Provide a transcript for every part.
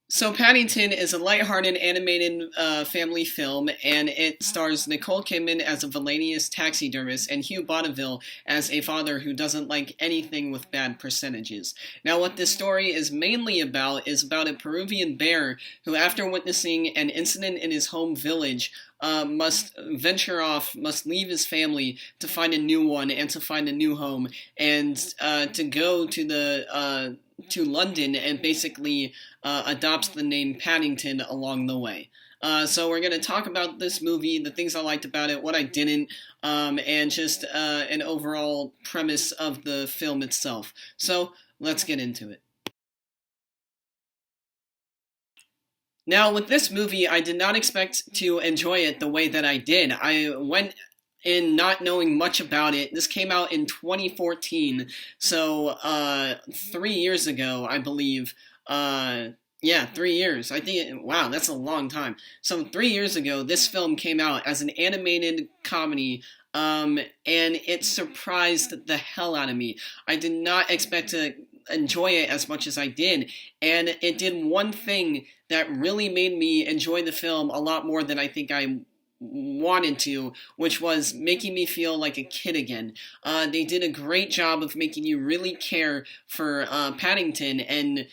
So Paddington is a lighthearted animated family film, and it stars Nicole Kidman as a villainous taxidermist and Hugh Bonneville as a father who doesn't like anything with bad percentages. Now, what this story is mainly about is about a Peruvian bear who, after witnessing an incident in his home village, must venture off, must leave his family to find a new one and to find a new home, and to go to London and basically adopts the name Paddington along the way. So we're going to talk about this movie, the things I liked about it, what I didn't, and just an overall premise of the film itself. So let's get into it. Now, with this movie, I did not expect to enjoy it the way that I did. I went in not knowing much about it. This came out in 2014, so 3 years ago, I believe. Yeah, 3 years. I think, wow, that's a long time. So 3 years ago, this film came out as an animated comedy, and it surprised the hell out of me. I did not expect to enjoy it as much as I did, and it did one thing that really made me enjoy the film a lot more than I think I wanted to, which was making me feel like a kid again. They did a great job of making you really care for Paddington and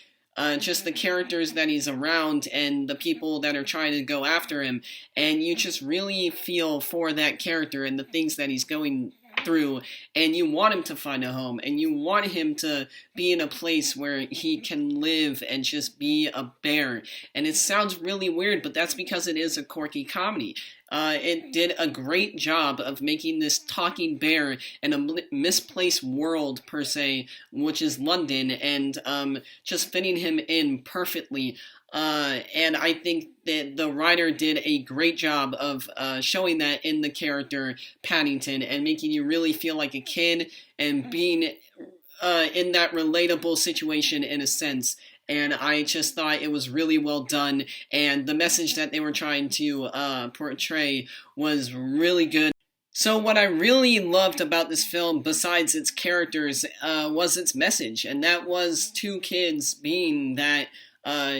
just the characters that he's around and the people that are trying to go after him, and you just really feel for that character and the things that he's going through, and you want him to find a home, and you want him to be in a place where he can live and just be a bear. And it sounds really weird, but that's because it is a quirky comedy. It did a great job of making this talking bear in a misplaced world, per se, which is London, and just fitting him in perfectly. And I think that the writer did a great job of showing that in the character Paddington and making you really feel like a kid and being in that relatable situation in a sense. And I just thought it was really well done, and the message that they were trying to portray was really good. So what I really loved about this film, besides its characters, was its message, and that was two kids being that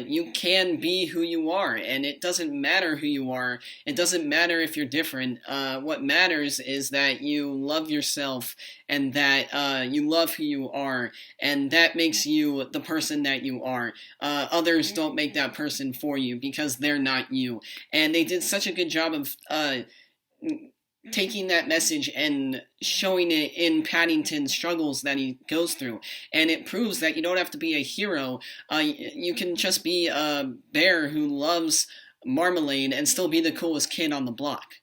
you can be who you are, and it doesn't matter who you are. It doesn't matter if you're different. What matters is that you love yourself and that you love who you are, and that makes you the person that you are. Others don't make that person for you because they're not you. And they did such a good job of taking that message and showing it in Paddington's struggles that he goes through. And it proves that you don't have to be a hero. You can just be a bear who loves marmalade and still be the coolest kid on the block.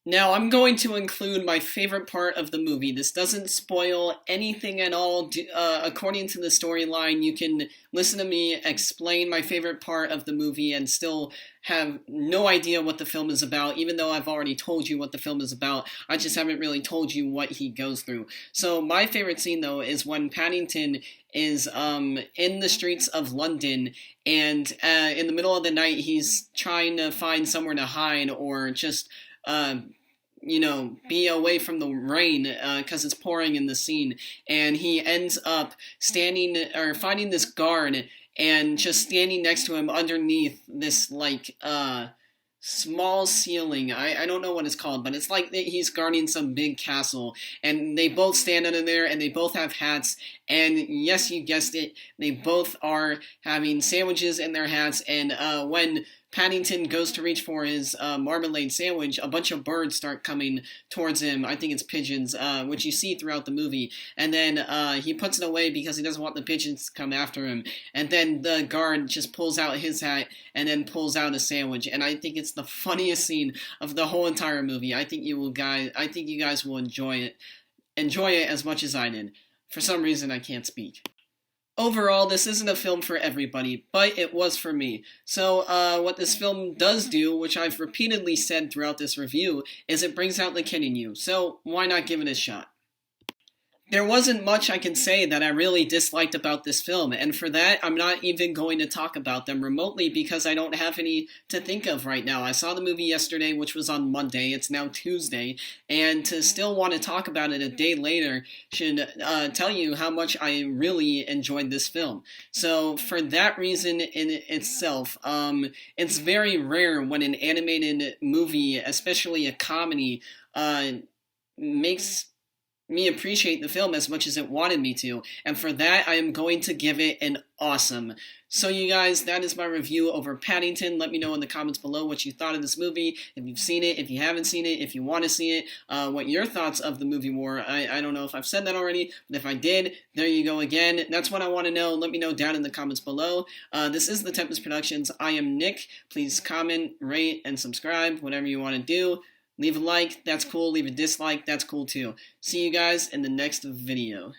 Now, I'm going to include my favorite part of the movie. This doesn't spoil anything at all. According to the storyline, you can listen to me explain my favorite part of the movie and still have no idea what the film is about, even though I've already told you what the film is about. I just haven't really told you what he goes through. So my favorite scene, though, is when Paddington is in the streets of London, and in the middle of the night, he's trying to find somewhere to hide or just be away from the rain because it's pouring in the scene. And he ends up standing or finding this guard and just standing next to him underneath this small ceiling. I don't know what it's called, but it's like he's guarding some big castle, and they both stand under there, and they both have hats, and yes, you guessed it, they both are having sandwiches in their hats, and when Paddington goes to reach for his marmalade sandwich, a bunch of birds start coming towards him. I think it's pigeons, which you see throughout the movie. And then he puts it away because he doesn't want the pigeons to come after him. And then the guard just pulls out his hat and then pulls out a sandwich. And I think it's the funniest scene of the whole entire movie. I think you guys will enjoy it as much as I did. For some reason, I can't speak. Overall, this isn't a film for everybody, but it was for me. So, what this film does do, which I've repeatedly said throughout this review, is it brings out the kid in you. So, why not give it a shot? there wasn't much I can say that I really disliked about this film, and for that, I'm not even going to talk about them remotely because I don't have any to think of right now. I saw the movie yesterday, which was on Monday. It's now Tuesday, and to still want to talk about it a day later should tell you how much I really enjoyed this film. So, for that reason in itself, it's very rare when an animated movie, especially a comedy, makes me appreciate the film as much as it wanted me to, and for that I am going to give it an awesome. So you guys, that is my review over Paddington. Let me know in the comments below what you thought of this movie, if you've seen it, if you haven't seen it, if you want to see it, what your thoughts of the movie were. I don't know if I've said that already, but if I did, there you go again. That's what I want to know. Let me know down in the comments below. This is the Tempest Productions. I am Nick. Please comment, rate, and subscribe, whatever you want to do. Leave a like, that's cool. Leave a dislike, that's cool too. See you guys in the next video.